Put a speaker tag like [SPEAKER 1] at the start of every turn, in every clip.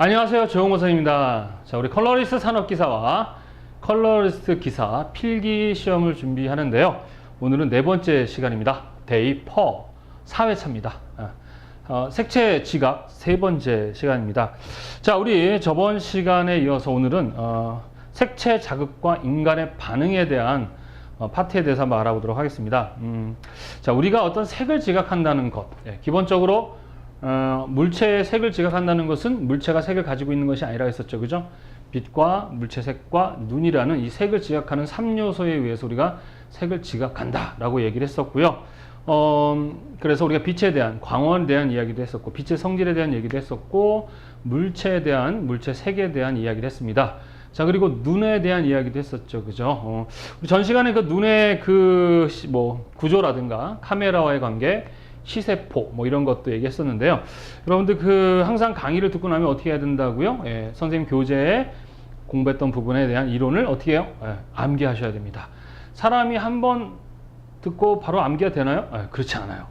[SPEAKER 1] 안녕하세요, 조용호 선생님입니다. 자, 우리 컬러리스트 산업기사와 컬러리스트 기사 필기 시험을 준비하는데요. 오늘은 네 번째 시간입니다. 데이 4회차입니다. 색채 지각 세 번째 시간입니다. 자, 우리 저번 시간에 이어서 오늘은 색채 자극과 인간의 반응에 대한 파트에 대해서 한번 알아보도록 하겠습니다. 자, 우리가 어떤 색을 지각한다는 것, 기본적으로 물체의 색을 지각한다는 것은 물체가 색을 가지고 있는 것이 아니라 했었죠. 그죠? 빛과 물체 색과 눈이라는 이 색을 지각하는 3요소에 의해서 우리가 색을 지각한다 라고 얘기를 했었고요. 그래서 우리가 빛에 대한 광원에 대한 이야기도 했었고, 빛의 성질에 대한 얘기도 했었고, 물체에 대한, 물체 색에 대한 이야기를 했습니다. 자, 그리고 눈에 대한 이야기도 했었죠. 그죠? 우리 전 시간에 그 눈의 구조라든가 카메라와의 관계, 시세포 이런 것도 얘기했었는데요. 여러분들 항상 강의를 듣고 나면 어떻게 해야 된다고요? 선생님 교재에 공부했던 부분에 대한 이론을 어떻게 해요? 암기하셔야 됩니다. 사람이 한번 듣고 바로 암기가 되나요? 그렇지 않아요.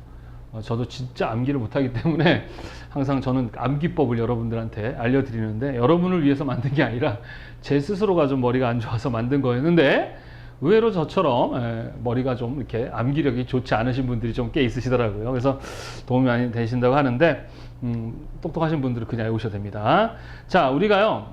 [SPEAKER 1] 저도 진짜 암기를 못하기 때문에 항상 저는 암기법을 여러분들한테 알려드리는데, 여러분을 위해서 만든 게 아니라 제 스스로가 좀 머리가 안 좋아서 만든 거였는데, 의외로 저처럼 머리가 좀 이렇게 암기력이 좋지 않으신 분들이 좀 꽤 있으시더라고요. 그래서 도움이 많이 되신다고 하는데, 똑똑하신 분들은 그냥 외우셔도 됩니다. 자, 우리가요,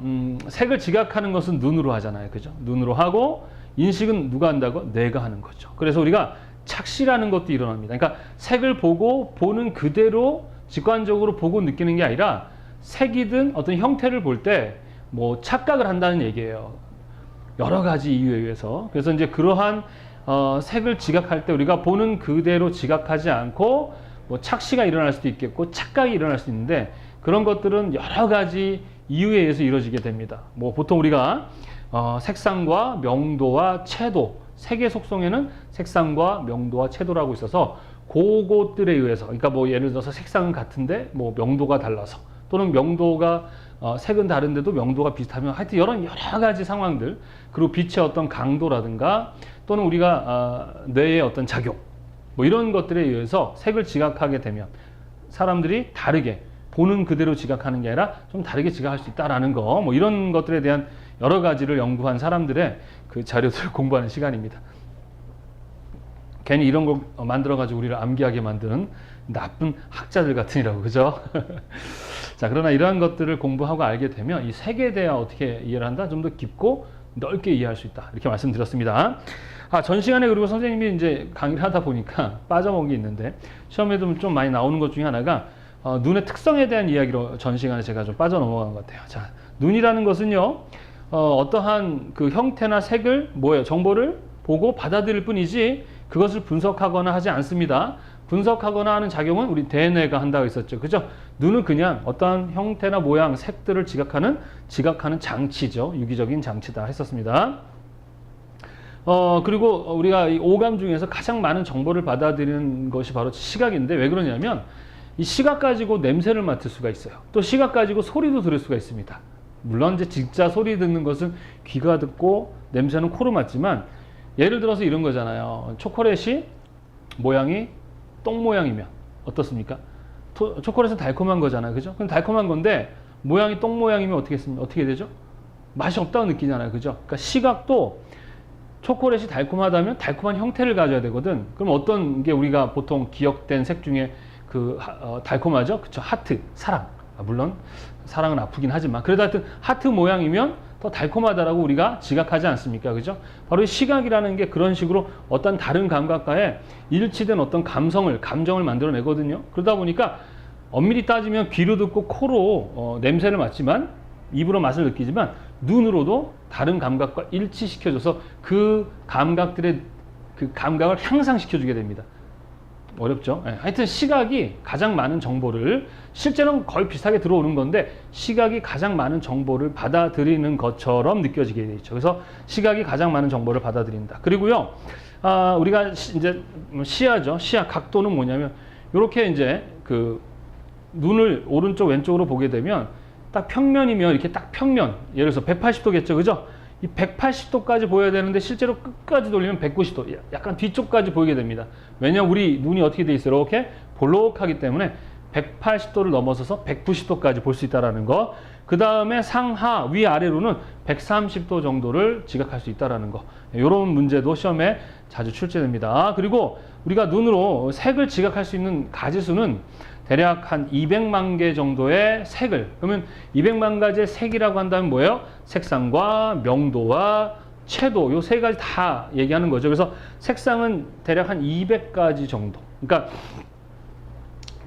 [SPEAKER 1] 색을 지각하는 것은 눈으로 하잖아요. 그죠? 눈으로 하고, 인식은 누가 한다고? 뇌가 하는 거죠. 그래서 우리가 착시라는 것도 일어납니다. 그러니까 색을 보고 보는 그대로 직관적으로 보고 느끼는 게 아니라, 색이든 어떤 형태를 볼 때 착각을 한다는 얘기예요. 여러 가지 이유에 의해서. 그래서 이제 그러한 색을 지각할 때 우리가 보는 그대로 지각하지 않고 착시가 일어날 수도 있겠고 착각이 일어날 수 있는데, 그런 것들은 여러 가지 이유에 의해서 이루어지게 됩니다. 보통 우리가 색상과 명도와 채도, 색의 속성에는 색상과 명도와 채도라고 있어서 그것들에 의해서, 그러니까 예를 들어서 색상은 같은데 명도가 달라서, 또는 명도가 색은 다른데도 명도가 비슷하면, 하여튼 여러 가지 상황들, 그리고 빛의 어떤 강도라든가 또는 우리가 뇌의 어떤 작용 이런 것들에 의해서 색을 지각하게 되면 사람들이 다르게 보는 그대로 지각하는 게 아니라 좀 다르게 지각할 수 있다라는 거, 이런 것들에 대한 여러 가지를 연구한 사람들의 그 자료들을 공부하는 시간입니다. 괜히 이런 걸 만들어가지고 우리를 암기하게 만드는 나쁜 학자들 같으니라고, 그죠? 자, 그러나 이러한 것들을 공부하고 알게 되면 이 색에 대해 어떻게 이해를 한다? 좀 더 깊고 넓게 이해할 수 있다. 이렇게 말씀드렸습니다. 전 시간에 그리고 선생님이 이제 강의를 하다 보니까 빠져먹은 게 있는데, 시험에도 좀 많이 나오는 것 중에 하나가 눈의 특성에 대한 이야기로 전 시간에 제가 좀 빠져넘어간 것 같아요. 자, 눈이라는 것은요, 어떠한 그 형태나 색을 정보를 보고 받아들일 뿐이지 그것을 분석하거나 하지 않습니다. 분석하거나 하는 작용은 우리 대뇌가 한다고 했었죠. 그죠? 눈은 그냥 어떠한 형태나 모양, 색들을 지각하는 장치죠. 유기적인 장치다 했었습니다. 그리고 우리가 이 오감 중에서 가장 많은 정보를 받아들이는 것이 바로 시각인데, 왜 그러냐면 이 시각 가지고 냄새를 맡을 수가 있어요. 또 시각 가지고 소리도 들을 수가 있습니다. 물론 이제 진짜 소리 듣는 것은 귀가 듣고 냄새는 코로 맡지만, 예를 들어서 이런 거잖아요. 초콜릿이 모양이 똥 모양이면 어떻습니까? 초콜릿은 달콤한 거잖아요. 그죠? 그럼 달콤한 건데 모양이 똥 모양이면 어떻게 되죠? 맛이 없다고 느끼잖아요. 그죠? 그러니까 시각도 초콜릿이 달콤하다면 달콤한 형태를 가져야 되거든. 그럼 어떤 게 우리가 보통 기억된 색 중에 달콤하죠? 그쵸? 하트, 사랑. 물론 사랑은 아프긴 하지만 그래도 하여튼 하트 모양이면 더 달콤하다라고 우리가 지각하지 않습니까? 그죠? 바로 이 시각이라는 게 그런 식으로 어떤 다른 감각과의 일치된 어떤 감정을 만들어내거든요. 그러다 보니까 엄밀히 따지면 귀로 듣고 코로 냄새를 맡지만, 입으로 맛을 느끼지만 눈으로도 다른 감각과 일치시켜줘서 그 감각들의 그 감각을 향상시켜주게 됩니다. 어렵죠? 하여튼 시각이 가장 많은 정보를, 실제로는 거의 비슷하게 들어오는 건데 시각이 가장 많은 정보를 받아들이는 것처럼 느껴지게 되죠. 그래서 시각이 가장 많은 정보를 받아들인다. 그리고요, 우리가 이제 시야죠. 시야 각도는 뭐냐면, 이렇게 이제 눈을 오른쪽 왼쪽으로 보게 되면 딱 평면이면 이렇게 딱 평면, 예를 들어서 180도겠죠. 그죠? 이 180도까지 보여야 되는데 실제로 끝까지 돌리면 190도, 약간 뒤쪽까지 보이게 됩니다. 왜냐면 우리 눈이 어떻게 돼 있어요? 이렇게 볼록하기 때문에 180도를 넘어서서 190도까지 볼 수 있다는 거. 그 다음에 상하, 위아래로는 130도 정도를 지각할 수 있다는 거. 이런 문제도 시험에 자주 출제됩니다. 그리고 우리가 눈으로 색을 지각할 수 있는 가지수는 대략 한 200만 개 정도의 색을, 그러면 200만 가지의 색이라고 한다면 뭐예요? 색상과 명도와 채도, 요 세 가지 다 얘기하는 거죠. 그래서 색상은 대략 한 200가지 정도. 그러니까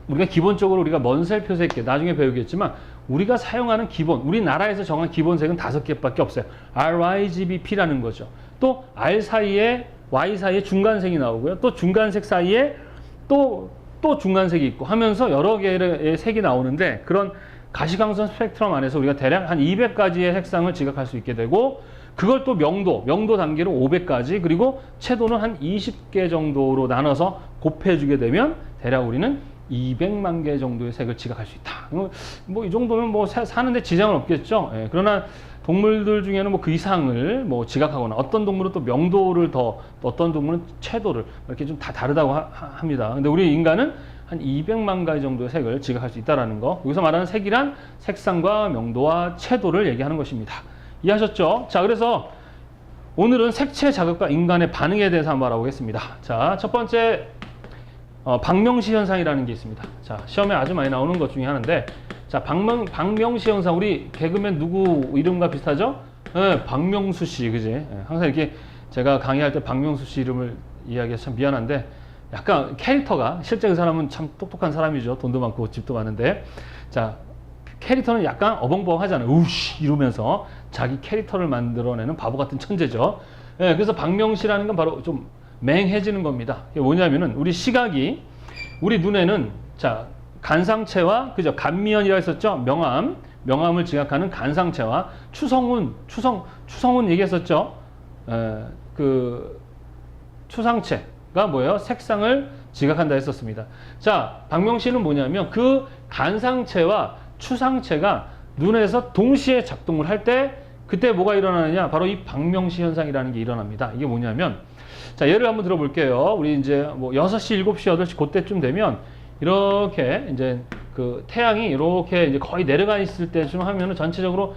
[SPEAKER 1] 우리가 기본적으로 우리가 먼셀표 색계 나중에 배우겠지만 우리가 사용하는 기본, 우리나라에서 정한 기본색은 5개밖에 없어요. RYGBP라는 거죠. 또 R 사이에 Y 사이에 중간색이 나오고요. 또 중간색 사이에 또 중간색이 있고 하면서 여러 개의 색이 나오는데, 그런 가시광선 스펙트럼 안에서 우리가 대략 한 200가지의 색상을 지각할 수 있게 되고, 그걸 또 명도 단계로 500가지, 그리고 채도는 한 20개 정도로 나눠서 곱해주게 되면 대략 우리는 200만 개 정도의 색을 지각할 수 있다. 뭐 이 정도면 뭐 사는데 지장은 없겠죠. 예, 그러나 동물들 중에는 뭐 그 이상을 뭐 지각하거나, 어떤 동물은 또 명도를 더, 어떤 동물은 채도를, 이렇게 좀 다 다르다고 합니다. 근데 우리 인간은 한 200만 가지 정도의 색을 지각할 수 있다는 거. 여기서 말하는 색이란 색상과 명도와 채도를 얘기하는 것입니다. 이해하셨죠? 자, 그래서 오늘은 색채 자극과 인간의 반응에 대해서 한번 알아보겠습니다. 자, 첫 번째 박명시 현상이라는 게 있습니다. 자, 시험에 아주 많이 나오는 것 중에 하나인데, 자, 박명시 현상, 우리 개그맨 누구 이름과 비슷하죠? 네, 박명수 씨, 그지? 네, 항상 이렇게 제가 강의할 때 박명수 씨 이름을 이야기해서 참 미안한데, 약간 캐릭터가, 실제 그 사람은 참 똑똑한 사람이죠. 돈도 많고 집도 많은데, 자, 캐릭터는 약간 어벙벙하잖아요. 우씨 이러면서 자기 캐릭터를 만들어내는 바보 같은 천재죠. 네, 그래서 박명시라는 건 바로 좀 맹해지는 겁니다. 이게 뭐냐면은 우리 시각이, 우리 눈에는 자, 간상체와, 그죠? 간미연이라고 했었죠? 명암을 지각하는 간상체와 추성운 얘기했었죠? 그 추상체가 뭐예요? 색상을 지각한다 했었습니다. 자, 박명시는 뭐냐면 그 간상체와 추상체가 눈에서 동시에 작동을 할 때, 그때 뭐가 일어나느냐? 바로 이 박명시 현상이라는 게 일어납니다. 이게 뭐냐면, 자, 예를 한번 들어볼게요. 우리 이제 뭐 6시, 7시, 8시 그때쯤 되면 이렇게 이제 그 태양이 이렇게 이제 거의 내려가 있을 때쯤 하면은 전체적으로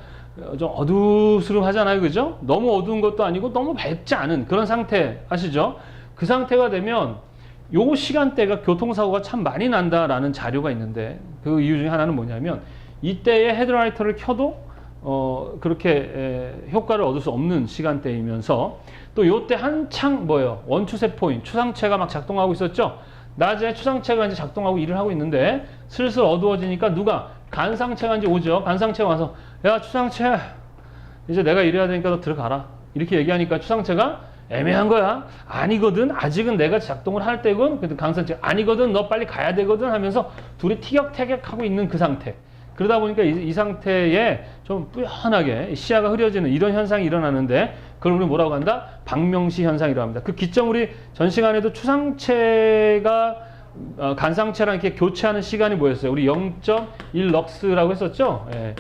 [SPEAKER 1] 좀 어두스름하잖아요. 그죠? 너무 어두운 것도 아니고 너무 밝지 않은 그런 상태 아시죠? 그 상태가 되면 요 시간대가 교통사고가 참 많이 난다라는 자료가 있는데, 그 이유 중에 하나는 뭐냐면 이때에 헤드라이터를 켜도 그렇게 효과를 얻을 수 없는 시간대이면서, 또 요때 한창 뭐예요? 원추세포인 추상체가 막 작동하고 있었죠? 낮에 추상체가 이제 작동하고 일을 하고 있는데 슬슬 어두워지니까 누가? 간상체가 이제 오죠. 간상체가 와서 야, 추상체 이제 내가 일해야 되니까 너 들어가라. 이렇게 얘기하니까 추상체가 애매한 거야. 아니거든. 아직은 내가 작동을 할 때군. 근데 간상체가 아니거든. 너 빨리 가야 되거든 하면서 둘이 티격태격하고 있는 그 상태. 그러다 보니까 이 상태에 좀 뿌연하게 시야가 흐려지는 이런 현상이 일어나는데, 그걸 우리 뭐라고 한다? 박명시 현상이라고 합니다. 그 기점, 우리 전 시간에도 추상체가 간상체랑 이렇게 교체하는 시간이 뭐였어요? 우리 0.1럭스라고 했었죠? 예.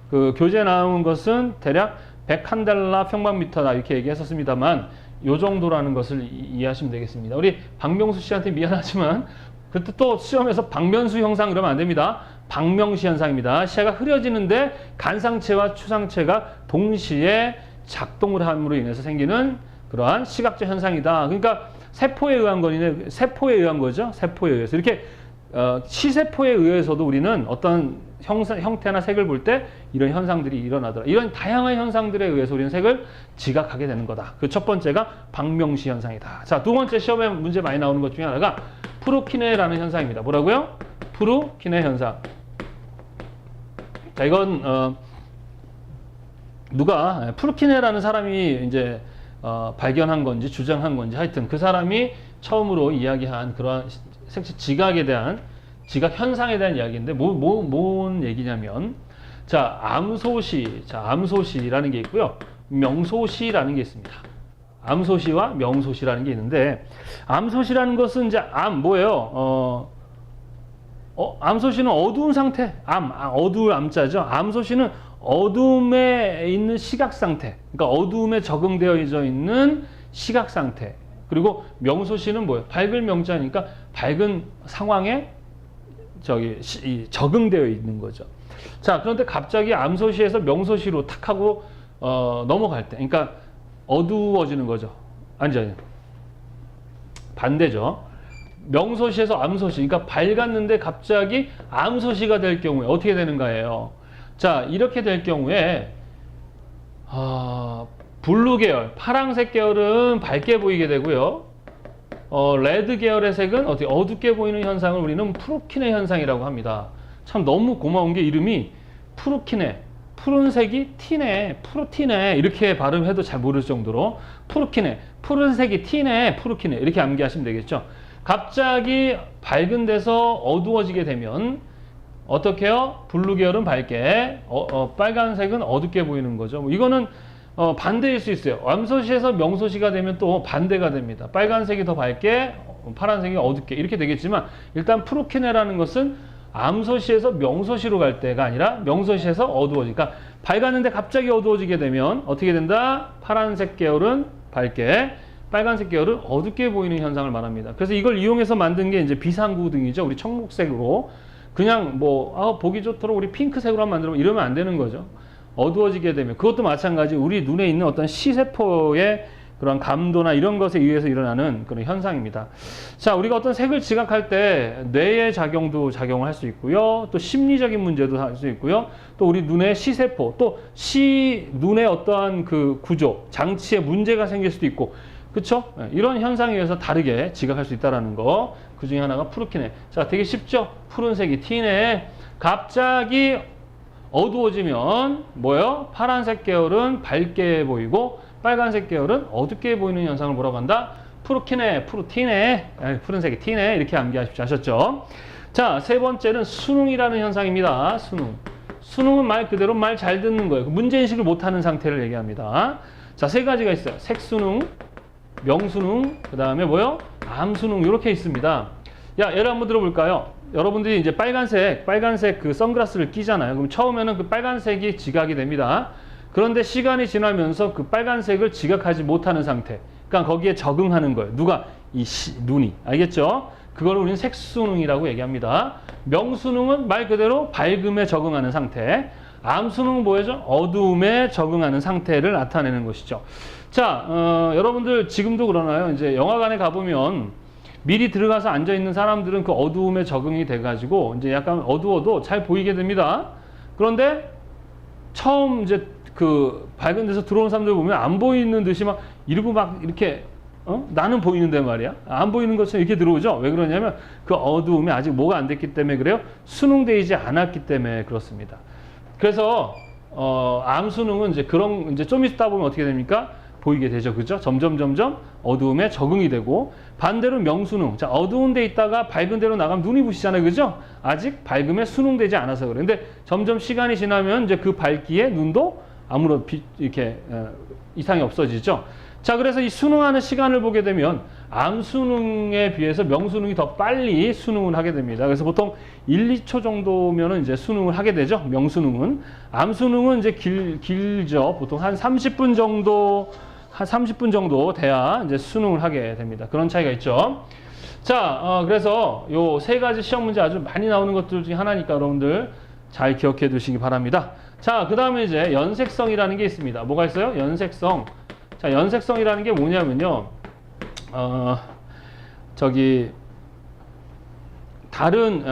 [SPEAKER 1] 그 교재 나온 것은 대략 101달러 평방미터다 이렇게 얘기했었습니다만, 요 정도라는 것을 이해하시면 되겠습니다. 우리 박명수 씨한테 미안하지만 그때 또 시험에서 박면수 현상 그러면 안 됩니다. 박명시 현상입니다. 시야가 흐려지는데 간상체와 추상체가 동시에 작동을 함으로 인해서 생기는 그러한 시각적 현상이다. 그러니까 세포에 의한 거네. 세포에 의한 거죠. 세포에 의해서. 이렇게 시세포에 의해서도 우리는 어떤 형태나 색을 볼 때 이런 현상들이 일어나더라. 이런 다양한 현상들에 의해서 우리는 색을 지각하게 되는 거다. 그 첫 번째가 박명시 현상이다. 자, 두 번째 시험에 문제 많이 나오는 것 중에 하나가 프루키네라는 현상입니다. 뭐라고요? 프루키네 현상. 자, 이건 누가 프루키네라는 사람이 이제 발견한 건지 주장한 건지, 하여튼 그 사람이 처음으로 이야기한 그러한 색채 지각에 대한, 지각 현상에 대한 이야기인데, 뭔 얘기냐면, 자, 암소시라는 게 있고요, 명소시라는 게 있습니다. 암소시와 명소시라는 게 있는데, 암소시라는 것은 이제 뭐예요? 암소시는 어두운 상태, 어두울 암자죠. 암소시는 어둠에 있는 시각 상태, 그러니까 어둠에 적응되어 있는 시각 상태. 그리고 명소시는 뭐예요? 밝을 명자니까 밝은 상황에 적응되어 있는 거죠. 자, 그런데 갑자기 암소시에서 명소시로 탁 하고 넘어갈 때, 그러니까 어두워지는 거죠. 아니죠. 반대죠. 명소시에서 암소시, 그러니까 밝았는데 갑자기 암소시가 될 경우에 어떻게 되는가예요. 자, 이렇게 될 경우에 블루 계열, 파랑색 계열은 밝게 보이게 되고요. 레드 계열의 색은 어떻게 어둡게 보이는 현상을 우리는 프루키네 현상이라고 합니다. 참 너무 고마운 게 이름이 프루키네, 푸른색이 티네, 푸르티네 이렇게 발음해도 잘 모를 정도로 프루키네, 푸른색이 티네, 푸르키네 이렇게 암기하시면 되겠죠. 갑자기 밝은 데서 어두워지게 되면 어떻게 해요? 블루 계열은 밝게, 빨간색은 어둡게 보이는 거죠. 이거는 반대일 수 있어요. 암소시에서 명소시가 되면 또 반대가 됩니다. 빨간색이 더 밝게, 파란색이 어둡게 이렇게 되겠지만 일단 프루키네라는 것은 암소시에서 명소시로 갈 때가 아니라 명소시에서 어두워지니까 밝았는데 갑자기 어두워지게 되면 어떻게 된다? 파란색 계열은 밝게, 빨간색 계열은 어둡게 보이는 현상을 말합니다. 그래서 이걸 이용해서 만든 게 이제 비상구등이죠. 우리 청록색으로 그냥 보기 좋도록 우리 핑크색으로 한번 만들면 이러면 안 되는 거죠. 어두워지게 되면 그것도 마찬가지 우리 눈에 있는 어떤 시세포의 그런 감도나 이런 것에 의해서 일어나는 그런 현상입니다. 자, 우리가 어떤 색을 지각할 때 뇌의 작용도 작용을 할 수 있고요. 또 심리적인 문제도 할 수 있고요. 또 우리 눈의 시세포, 또 눈의 어떠한 그 구조, 장치에 문제가 생길 수도 있고, 그렇죠? 이런 현상에 의해서 다르게 지각할 수 있다는 거. 그 중에 하나가 푸르키네. 자, 되게 쉽죠? 푸른색이 티네. 갑자기 어두워지면 뭐예요? 파란색 계열은 밝게 보이고 빨간색 계열은 어둡게 보이는 현상을 뭐라고 한다? 푸르키네, 푸르티네, 푸른색이 티네 이렇게 암기하십시오. 아셨죠? 자, 세 번째는 수능이라는 현상입니다. 수능은 말 그대로 말 잘 듣는 거예요. 문제인식을 못하는 상태를 얘기합니다. 자, 세 가지가 있어요. 색수능, 명수능, 그 다음에 뭐요? 암수능 이렇게 있습니다. 야, 예를 한번 들어볼까요? 여러분들이 이제 빨간색 그 선글라스를 끼잖아요. 그럼 처음에는 그 빨간색이 지각이 됩니다. 그런데 시간이 지나면서 그 빨간색을 지각하지 못하는 상태. 그러니까 거기에 적응하는 거예요. 누가? 눈이. 알겠죠? 그걸 우리는 색수능이라고 얘기합니다. 명수능은 말 그대로 밝음에 적응하는 상태. 암수능은 뭐죠? 어두움에 적응하는 상태를 나타내는 것이죠. 자, 여러분들 지금도 그러나요? 이제 영화관에 가보면 미리 들어가서 앉아 있는 사람들은 그 어두움에 적응이 돼가지고 이제 약간 어두워도 잘 보이게 됩니다. 그런데 처음 이제 그 밝은 데서 들어오는 사람들 보면 안 보이는 듯이 막 이러고 막 이렇게 나는 보이는데 말이야. 안 보이는 것처럼 이렇게 들어오죠. 왜 그러냐면 그 어두움에 아직 뭐가 안 됐기 때문에 그래요. 수능되지 않았기 때문에 그렇습니다. 그래서 암수능은 이제 이제 좀 있다 보면 어떻게 됩니까? 보이게 되죠. 그죠? 점점 어두움에 적응이 되고 반대로 명수능. 자, 어두운 데 있다가 밝은 데로 나가면 눈이 부시잖아요. 그죠? 아직 밝음에 수능되지 않아서 그래. 근데 점점 시간이 지나면 이제 그 밝기에 눈도 아무런 이렇게 이상이 없어지죠. 자, 그래서 이 수능하는 시간을 보게 되면 암수능에 비해서 명수능이 더 빨리 수능을 하게 됩니다. 그래서 보통 1, 2초 정도면은 이제 수능을 하게 되죠. 명수능은. 암수능은 이제 길죠. 보통 한 30분 정도 돼야 이제 수능을 하게 됩니다. 그런 차이가 있죠. 자, 그래서 요 세 가지 시험 문제 아주 많이 나오는 것들 중에 하나니까 여러분들 잘 기억해 두시기 바랍니다. 자, 그 다음에 이제 연색성이라는 게 있습니다. 뭐가 있어요? 연색성. 자, 연색성이라는 게 뭐냐면요. 다른,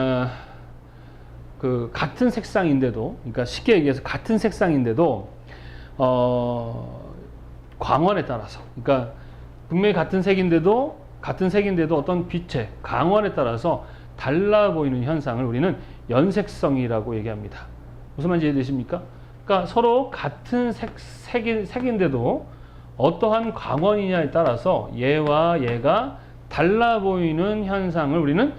[SPEAKER 1] 같은 색상인데도, 그러니까 쉽게 얘기해서 같은 색상인데도, 광원에 따라서, 그러니까 분명히 같은 색인데도 어떤 빛의 광원에 따라서 달라 보이는 현상을 우리는 연색성이라고 얘기합니다. 무슨 말인지 이해되십니까? 그러니까 서로 같은 색인데도 어떠한 광원이냐에 따라서 얘와 얘가 달라 보이는 현상을 우리는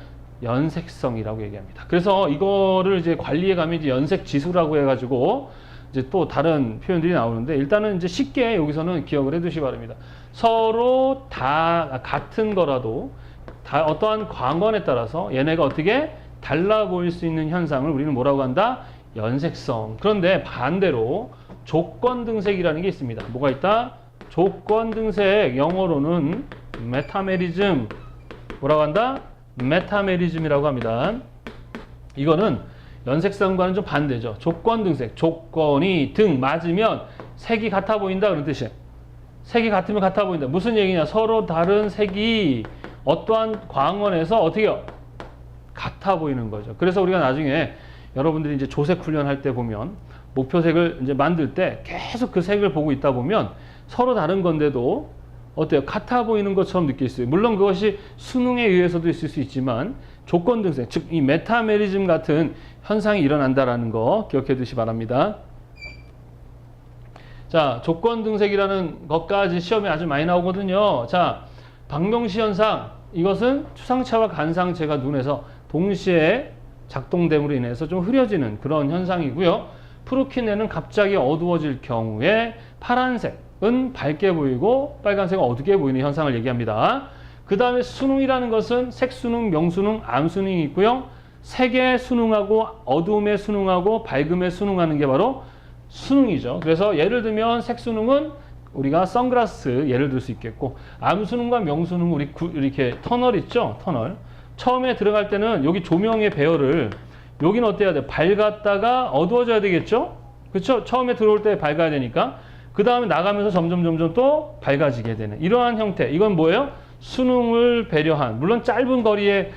[SPEAKER 1] 연색성이라고 얘기합니다. 그래서 이거를 이제 관리에 가면 이제 연색 지수라고 해가지고 이제 또 다른 표현들이 나오는데 일단은 이제 쉽게 여기서는 기억을 해 두시기 바랍니다. 서로 다 같은 거라도 어떠한 광원에 따라서 얘네가 어떻게 달라 보일 수 있는 현상을 우리는 뭐라고 한다? 연색성. 그런데 반대로 조건등색이라는 게 있습니다. 뭐가 있다? 조건등색, 영어로는 메타메리즘. 뭐라고 한다? 메타메리즘이라고 합니다. 이거는 연색성과는 좀 반대죠. 조건등색. 조건이 등 맞으면 색이 같아 보인다 그런 뜻이에요. 색이 같으면 같아 보인다. 무슨 얘기냐? 서로 다른 색이 어떠한 광원에서 어떻게요? 같아 보이는 거죠. 그래서 우리가 나중에 여러분들이 이제 조색 훈련할 때 보면 목표색을 이제 만들 때 계속 그 색을 보고 있다 보면 서로 다른 건데도 어때요? 같아 보이는 것처럼 느낄 수 있어요. 물론 그것이 수능에 의해서도 있을 수 있지만 조건 등색, 즉 이 메타메리즘 같은 현상이 일어난다라는 거 기억해 두시 바랍니다. 자, 조건 등색이라는 것까지 시험에 아주 많이 나오거든요. 자, 박명시 현상, 이것은 추상체와 간상체가 눈에서 동시에 작동됨으로 인해서 좀 흐려지는 그런 현상이고요. 프루키네는 갑자기 어두워질 경우에 파란색은 밝게 보이고 빨간색은 어둡게 보이는 현상을 얘기합니다. 그 다음에 수능이라는 것은 색수능, 명수능, 암수능이 있고요. 색에 수능하고 어두움에 수능하고 밝음에 수능하는 게 바로 수능이죠. 그래서 예를 들면 색수능은 우리가 선글라스 예를 들 수 있겠고, 암수능과 명수능 우리 이렇게 터널 있죠? 터널. 처음에 들어갈 때는 여기 조명의 배열을 여기는 어때야 돼? 밝았다가 어두워져야 되겠죠? 그렇죠? 처음에 들어올 때 밝아야 되니까. 그 다음에 나가면서 점점 또 밝아지게 되는 이러한 형태. 이건 뭐예요? 수능을 배려한, 물론 짧은 거리에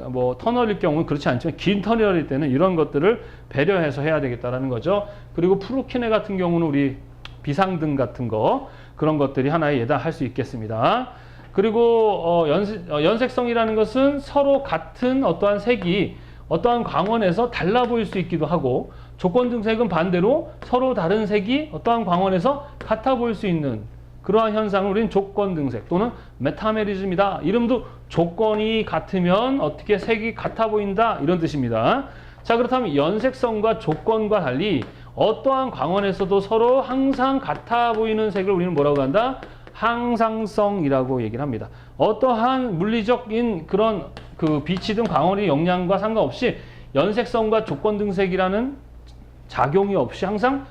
[SPEAKER 1] 뭐 터널일 경우는 그렇지 않지만 긴 터널일 때는 이런 것들을 배려해서 해야 되겠다라는 거죠. 그리고 프루키네 같은 경우는 우리 비상등 같은 거, 그런 것들이 하나의 예단할 수 있겠습니다. 그리고 연색성이라는 것은 서로 같은 어떠한 색이 어떠한 광원에서 달라 보일 수 있기도 하고, 조건등색은 반대로 서로 다른 색이 어떠한 광원에서 같아 보일 수 있는 그러한 현상을 우리는 조건등색 또는 메타메리즘이다. 이름도 조건이 같으면 어떻게 색이 같아 보인다, 이런 뜻입니다. 자, 그렇다면 연색성과 조건과 달리 어떠한 광원에서도 서로 항상 같아 보이는 색을 우리는 뭐라고 한다? 항상성이라고 얘기를 합니다. 어떠한 물리적인 그런 그 빛이 든 광원의 영향과 상관없이 연색성과 조건등색이라는 작용이 없이 항상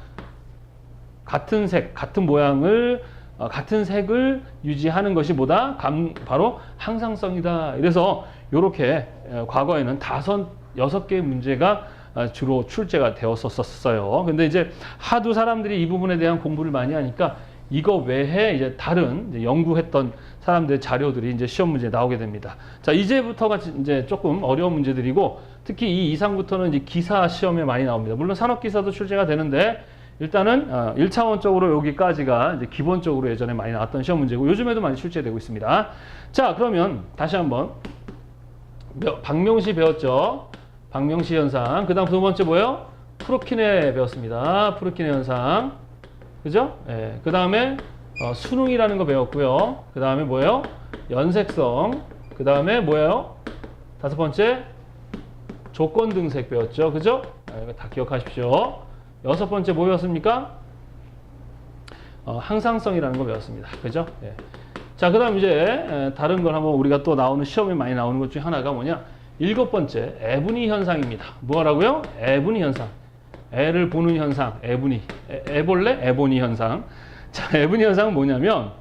[SPEAKER 1] 같은 색, 같은 모양을, 같은 색을 유지하는 것이 뭐다? 바로 항상성이다. 그래서 이렇게 과거에는 6개의 문제가 주로 출제가 되었었어요. 근데 이제 하도 사람들이 이 부분에 대한 공부를 많이 하니까 이거 외에 이제 다른 이제 연구했던 사람들의 자료들이 이제 시험 문제에 나오게 됩니다. 자, 이제부터가 이제 조금 어려운 문제들이고, 특히 이 이상부터는 이제 기사 시험에 많이 나옵니다. 물론 산업기사도 출제가 되는데, 일단은 1차원적으로 여기까지가 이제 기본적으로 예전에 많이 나왔던 시험 문제고, 요즘에도 많이 출제되고 있습니다. 자, 그러면 다시 한번 박명시 배웠죠? 박명시 현상. 그 다음 두 번째 뭐예요? 프루키네 배웠습니다. 프루키네 현상. 그죠? 예. 그 다음에 수능이라는 거 배웠고요. 그 다음에 뭐예요? 연색성. 그 다음에 뭐예요? 5번째 조건등색 배웠죠. 그죠? 이거 다 기억하십시오. 6번째 뭐 배웠습니까? 항상성이라는 거 배웠습니다. 그죠? 예. 자, 그 다음 이제 다른 걸 한번 우리가 또 나오는 시험에 많이 나오는 것 중에 하나가 뭐냐? 7번째 에브니 현상입니다. 뭐라고요? 에브니 현상. 애를 보는 현상, 에브니. 애볼래? 에보니 현상. 자, 에브니 현상은 뭐냐면,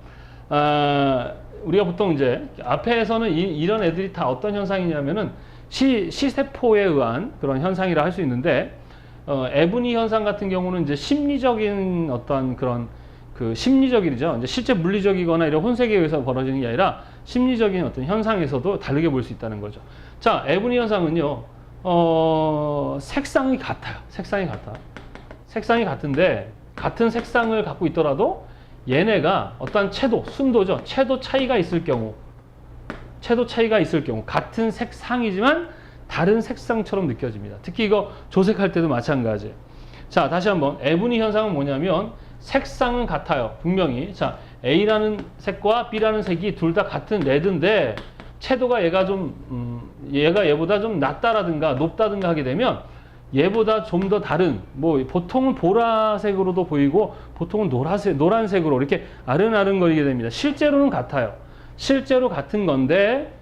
[SPEAKER 1] 우리가 보통 이제 앞에서는 이런 애들이 다 어떤 현상이냐면은 시세포에 의한 그런 현상이라 할 수 있는데, 에브니 현상 같은 경우는 이제 심리적인 어떤 그런 그 심리적이죠. 이제 실제 물리적이거나 이런 혼색에 의해서 벌어지는 게 아니라 심리적인 어떤 현상에서도 다르게 볼 수 있다는 거죠. 자, 에브니 현상은요, 색상이 같아요. 색상이 같아. 색상이 같은데, 같은 색상을 갖고 있더라도 얘네가 어떤 채도, 순도죠. 채도 차이가 있을 경우, 같은 색상이지만 다른 색상처럼 느껴집니다. 특히 이거 조색할 때도 마찬가지예요. 자, 다시 한번. 에브니 현상은 뭐냐면, 색상은 같아요. 분명히. 자, A라는 색과 B라는 색이 둘 다 같은 레드인데, 채도가 얘가 얘가 얘보다 좀 낮다라든가 높다든가 하게 되면 얘보다 좀 더 다른, 뭐 보통은 보라색으로도 보이고 보통은 노란색으로 이렇게 아른아른거리게 됩니다. 실제로는 같아요. 실제로 같은 건데,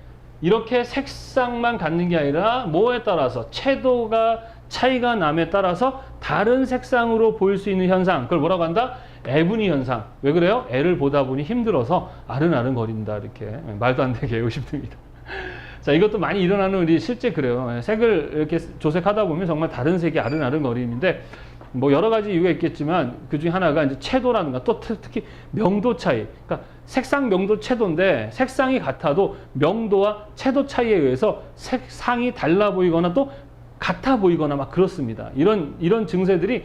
[SPEAKER 1] 이렇게 색상만 같는 게 아니라 뭐에 따라서 채도가 차이가 남에 따라서 다른 색상으로 보일 수 있는 현상, 그걸 뭐라고 한다? 에브니 현상. 왜 그래요? 애를 보다 보니 힘들어서 아른아른거린다. 이렇게 말도 안 되게 외우시면 됩니다. 자, 이것도 많이 일어나는 우리 실제 그래요. 예, 색을 이렇게 조색하다 보면 정말 다른 색이 아른아른거리는데 뭐 여러 가지 이유가 있겠지만 그 중에 하나가 이제 채도라든가 또 특히 명도 차이. 그러니까 색상, 명도, 채도인데 색상이 같아도 명도와 채도 차이에 의해서 색상이 달라 보이거나 또 같아 보이거나 막 그렇습니다. 이런 증세들이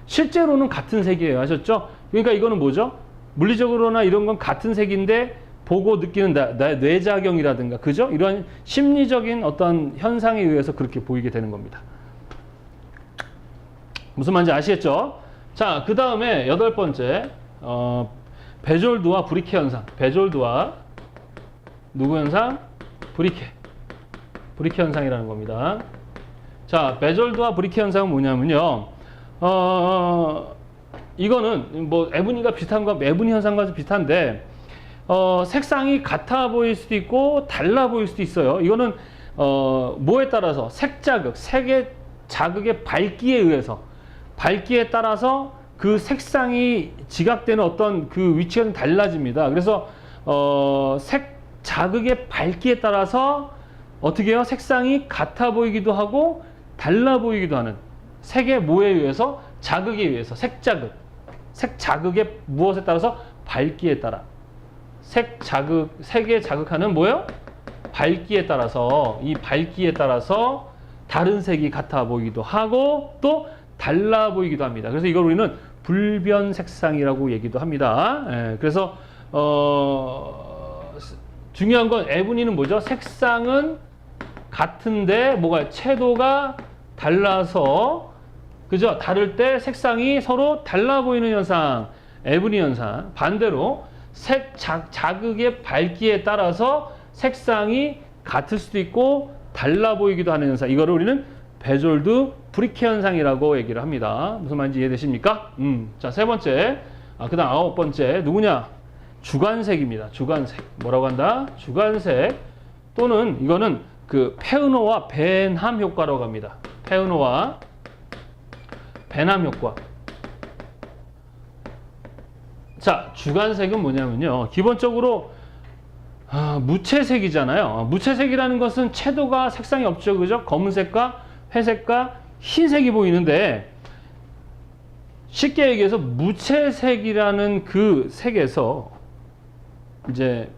[SPEAKER 1] 실제로는 같은 색이에요. 아셨죠? 그러니까 이거는 뭐죠? 물리적으로나 이런 건 같은 색인데 보고 느끼는 나의 뇌작용이라든가, 그죠? 이런 심리적인 어떤 현상에 의해서 그렇게 보이게 되는 겁니다. 무슨 말인지 아시겠죠? 자, 그 다음에 8번째, 베졸드와 브리케 현상. 베졸드와 누구 현상? 브리케 현상이라는 겁니다. 자, 베졸드와 브리케 현상은 뭐냐면요. 이거는 뭐 에브니가 비슷한 거, 에브니 현상과 비슷한데, 색상이 같아 보일 수도 있고 달라 보일 수도 있어요. 이거는 뭐에 따라서 색자극, 색의 자극의 밝기에 따라서 그 색상이 지각되는 어떤 그 위치가 좀 달라집니다. 그래서 색 자극의 밝기에 따라서 어떻게 해요? 색상이 같아 보이기도 하고 달라 보이기도 하는, 색의 뭐에 의해서? 자극에 의해서. 색 자극의 무엇에 따라서? 밝기에 따라. 색에 자극하는 뭐예요? 밝기에 따라서, 이 밝기에 따라서 다른 색이 같아 보이기도 하고 또 달라 보이기도 합니다. 그래서 이걸 우리는 불변 색상이라고 얘기도 합니다. 예, 그래서 중요한 건 에브니는 뭐죠? 색상은 같은데 뭐가 채도가 달라서, 그죠? 다를 때 색상이 서로 달라 보이는 현상, 에브니 현상. 반대로 색 자극의 밝기에 따라서 색상이 같을 수도 있고 달라 보이기도 하는 현상. 이거를 우리는 베졸드 브리케 현상이라고 얘기를 합니다. 무슨 말인지 이해되십니까? 자, 세 번째. 그 다음 9번째. 누구냐? 주관색입니다. 주관색. 뭐라고 한다? 주관색. 또는 이거는 그 페으노와 벤함 효과라고 합니다. 페으노와 벤함 효과. 자, 주관색은 뭐냐면요. 기본적으로 무채색이잖아요. 무채색이라는 것은 채도가 색상이 없죠. 그죠? 검은색과 회색과 흰색이 보이는데, 쉽게 얘기해서 무채색이라는 그 색에서 이제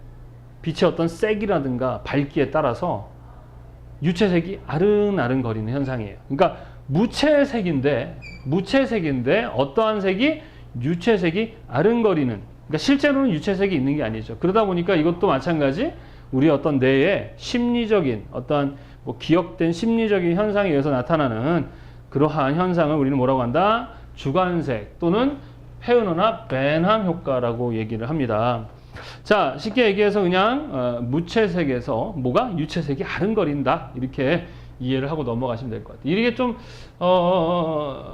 [SPEAKER 1] 빛의 어떤 색이라든가 밝기에 따라서 유채색이 아른아른거리는 현상이에요. 그러니까 무채색인데 어떠한 색이 유채색이 아른거리는, 그러니까 실제로는 유채색이 있는 게 아니죠. 그러다 보니까 이것도 마찬가지 우리 어떤 뇌의 심리적인 어떤 뭐 기억된 심리적인 현상에 의해서 나타나는 그러한 현상을 우리는 뭐라고 한다? 주관색 또는 페으노나 벤함 효과라고 얘기를 합니다. 자, 쉽게 얘기해서 그냥 무채색에서 뭐가? 유채색이 아른거린다, 이렇게 이해를 하고 넘어가시면 될 것 같아요. 이게 좀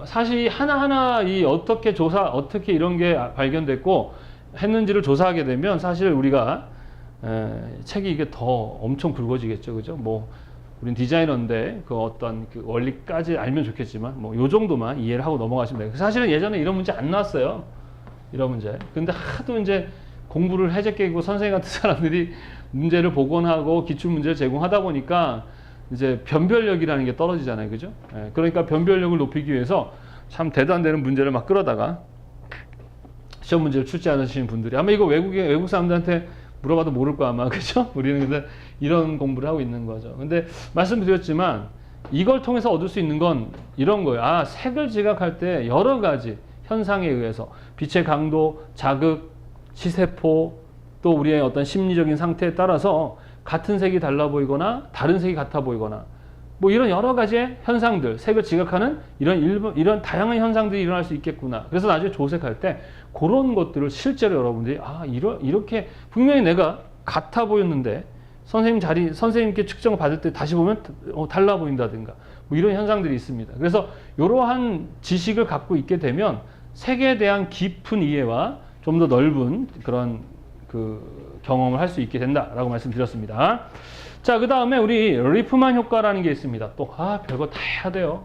[SPEAKER 1] 사실 하나하나 어떻게 이런 게 발견됐고 했는지를 조사하게 되면 사실 우리가 책이 이게 더 엄청 굵어지겠죠, 그죠? 뭐 우린 디자이너인데 그 어떤 그 원리까지 알면 좋겠지만 뭐 요 정도만 이해를 하고 넘어가시면 돼요. 사실은 예전에 이런 문제 안 나왔어요. 이런 문제. 근데 하도 이제 공부를 해제끼고 선생님 같은 사람들이 문제를 복원하고 기출 문제를 제공하다 보니까 이제 변별력이라는 게 떨어지잖아요, 그죠? 예, 그러니까 변별력을 높이기 위해서 참 대도 안 되는 문제를 막 끌어다가 시험 문제를 출제하시는 분들이 아마 이거 외국 사람들한테 물어봐도 모를 거야 아마, 그죠? 우리는 근데 이런 공부를 하고 있는 거죠. 근데 말씀드렸지만 이걸 통해서 얻을 수 있는 건 이런 거예요. 색을 지각할 때 여러 가지 현상에 의해서 빛의 강도, 자극, 시세포, 또 우리의 어떤 심리적인 상태에 따라서 같은 색이 달라 보이거나 다른 색이 같아 보이거나 뭐 이런 여러 가지의 현상들, 색을 지각하는 이런 다양한 현상들이 일어날 수 있겠구나. 그래서 나중에 조색할 때 그런 것들을 실제로 여러분들이 이렇게 분명히 내가 같아 보였는데 선생님께 측정을 받을 때 다시 보면 달라 보인다든가 뭐 이런 현상들이 있습니다. 그래서 이러한 지식을 갖고 있게 되면 색에 대한 깊은 이해와 좀 더 넓은 그런 그 경험을 할 수 있게 된다라고 말씀드렸습니다. 자, 그 다음에 우리 리프만 효과라는 게 있습니다. 또 별거 다 해야 돼요.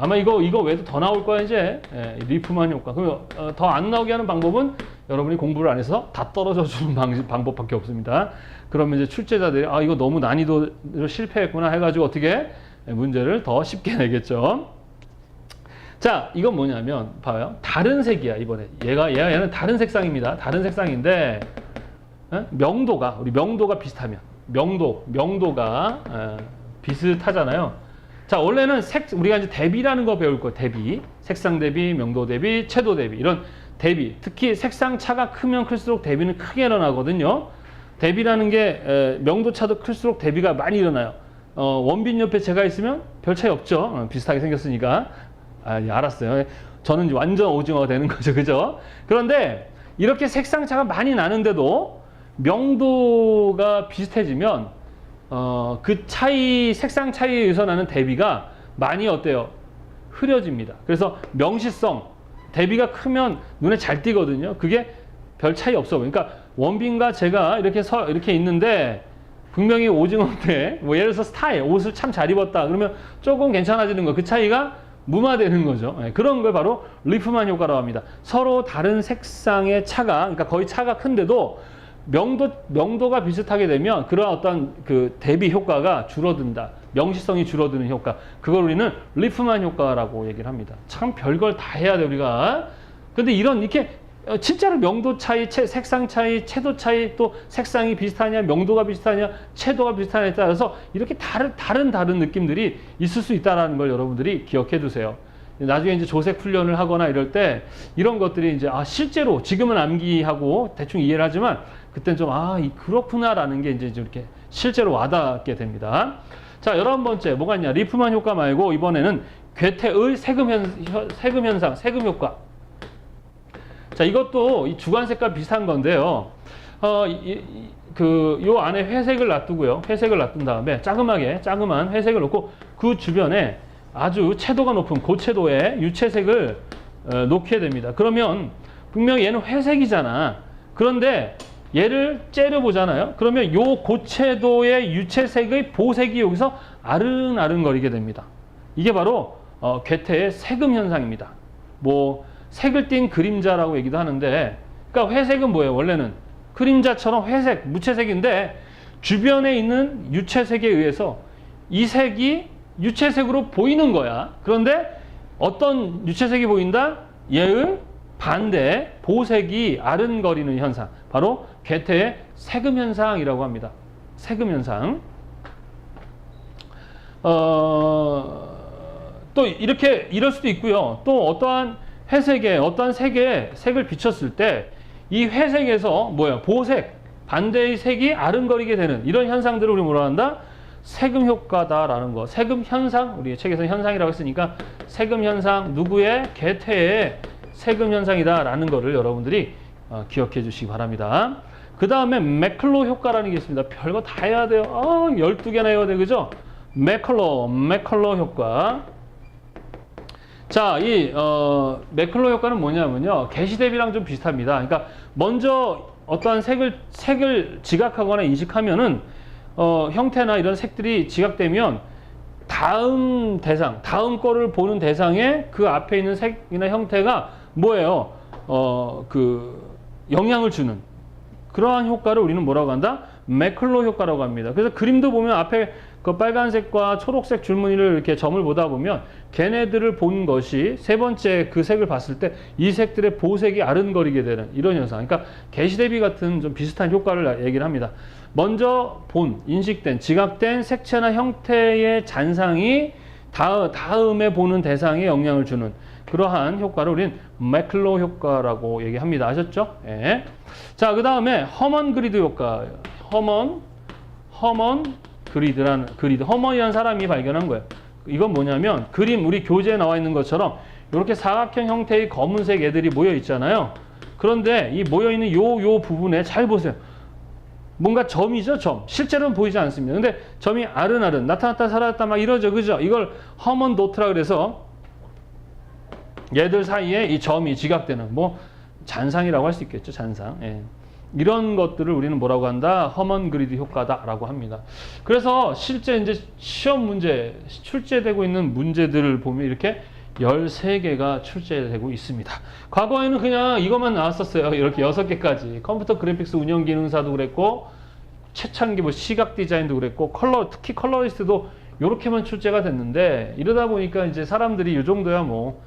[SPEAKER 1] 아마 이거 외에도 더 나올 거야 이제. 예, 리프만 효과. 그럼 더 안 나오게 하는 방법은 여러분이 공부를 안 해서 다 떨어져 주는 방법밖에 없습니다. 그러면 이제 출제자들이 아 이거 너무 난이도로 실패했구나 해가지고 어떻게 문제를 더 쉽게 내겠죠. 자, 이건 뭐냐면 봐요. 다른 색이야 이번에. 얘는 다른 색상입니다. 다른 색상인데 우리 명도가 비슷하면 명도가 비슷하잖아요. 자, 원래는 우리가 이제 대비라는 거 배울 거예요. 대비, 색상 대비, 명도 대비, 채도 대비 이런 대비. 특히 색상 차가 크면 클수록 대비는 크게 일어나거든요. 대비라는 게 명도 차도 클수록 대비가 많이 일어나요. 원빈 옆에 제가 있으면 별 차이 없죠. 비슷하게 생겼으니까. 예, 알았어요. 저는 이제 완전 오징어가 되는 거죠, 그죠? 그런데 이렇게 색상 차가 많이 나는데도 명도가 비슷해지면 그 차이, 색상 차이에 의해서 나는 대비가 많이 어때요? 흐려집니다. 그래서 명시성, 대비가 크면 눈에 잘 띄거든요. 그게 별 차이 없어. 그러니까 원빈과 제가 이렇게 있는데 분명히 오징어인데 뭐 예를 들어서 스타일, 옷을 참 잘 입었다. 그러면 조금 괜찮아지는 거. 그 차이가 무마되는 거죠. 네, 그런 걸 바로 리프만 효과라고 합니다. 서로 다른 색상의 차가, 그러니까 거의 차가 큰데도 명도가 비슷하게 되면 그런 어떤 그 대비 효과가 줄어든다. 명시성이 줄어드는 효과. 그걸 우리는 리프만 효과라고 얘기를 합니다. 참 별걸 다 해야 돼, 우리가. 근데 이렇게 진짜로 명도 차이, 색상 차이, 채도 차이, 또 색상이 비슷하냐, 명도가 비슷하냐, 채도가 비슷하냐에 따라서 이렇게 다른 느낌들이 있을 수 있다는 걸 여러분들이 기억해 두세요. 나중에 이제 조색 훈련을 하거나 이럴 때 이런 것들이 이제 실제로 지금은 암기하고 대충 이해를 하지만 그때는 좀 그렇구나라는 게 이제 이렇게 실제로 와닿게 됩니다. 자, 11번째 뭐가 있냐? 리프만 효과 말고 이번에는 괴테의 세금 현상, 세금 효과. 자, 이것도 이 주관색과 비슷한 건데요. 요 안에 회색을 놔두고요. 회색을 놔둔 다음에 자그만 회색을 놓고 그 주변에 아주 채도가 높은 고채도의 유채색을 놓게 됩니다. 그러면 분명히 얘는 회색이잖아. 그런데 얘를 째려보잖아요. 그러면 요 고채도의 유채색의 보색이 여기서 아른아른거리게 됩니다. 이게 바로 괴테의 세금 현상입니다. 뭐 색을 띤 그림자라고 얘기도 하는데, 그러니까 회색은 뭐예요? 원래는 그림자처럼 회색, 무채색인데 주변에 있는 유채색에 의해서 이 색이 유채색으로 보이는 거야. 그런데 어떤 유채색이 보인다? 얘의 반대 보색이 아른거리는 현상. 바로 괴테의 세금 현상이라고 합니다. 세금 현상. 또 이럴 수도 있고요. 또 어떠한 색을 비췄을 때 이 회색에서 보색, 반대의 색이 아른거리게 되는 이런 현상들을 우리 뭐라 한다? 세금 효과다라는 거. 세금 현상, 우리 책에서 현상이라고 했으니까 세금 현상, 누구의? 괴테의 세금 현상이다라는 거를 여러분들이 기억해 주시기 바랍니다. 그 다음에 매클로 효과라는 게 있습니다. 별거 다 해야 돼요. 12개나 해야 돼, 그죠? 매클로 효과. 자, 이 매클로 효과는 뭐냐면요, 게시 대비랑 좀 비슷합니다. 그러니까 먼저 어떠한 색을 지각하거나 인식하면은 형태나 이런 색들이 지각되면 다음 거를 보는 대상에 그 앞에 있는 색이나 형태가 뭐예요? 영향을 주는 그러한 효과를 우리는 뭐라고 한다? 매클로 효과라고 합니다. 그래서 그림도 보면 앞에 그 빨간색과 초록색 줄무늬를 이렇게 점을 보다 보면 걔네들을 본 것이 세 번째 그 색을 봤을 때 이 색들의 보색이 아른거리게 되는 이런 현상. 그러니까 게시 대비 같은 좀 비슷한 효과를 얘기를 합니다. 먼저 인식된, 지각된 색채나 형태의 잔상이 다음에 보는 대상에 영향을 주는 그러한 효과를 우리는 매클로 효과라고 얘기합니다. 아셨죠? 예. 자, 그 다음에 허먼 그리드 효과. 허먼 그리드. 허먼이라는 사람이 발견한 거예요. 이건 뭐냐면 우리 교재에 나와 있는 것처럼 이렇게 사각형 형태의 검은색 애들이 모여 있잖아요. 그런데 이 모여 있는 요 부분에 잘 보세요. 뭔가 점이죠, 점. 실제로는 보이지 않습니다. 근데 점이 아른아른 나타났다 사라졌다 막 이러죠, 그죠? 이걸 허먼 도트라 그래서 얘들 사이에 이 점이 지각되는 잔상이라고 할 수 있겠죠, 잔상. 예. 이런 것들을 우리는 뭐라고 한다? 허먼 그리드 효과다라고 합니다. 그래서 실제 이제 시험 문제, 출제되고 있는 문제들을 보면 이렇게 13개가 출제되고 있습니다. 과거에는 그냥 이것만 나왔었어요. 이렇게 6개까지. 컴퓨터 그래픽스 운영 기능사도 그랬고, 최창기 뭐 시각 디자인도 그랬고, 특히 컬러리스트도 이렇게만 출제가 됐는데, 이러다 보니까 이제 사람들이 이 정도야 뭐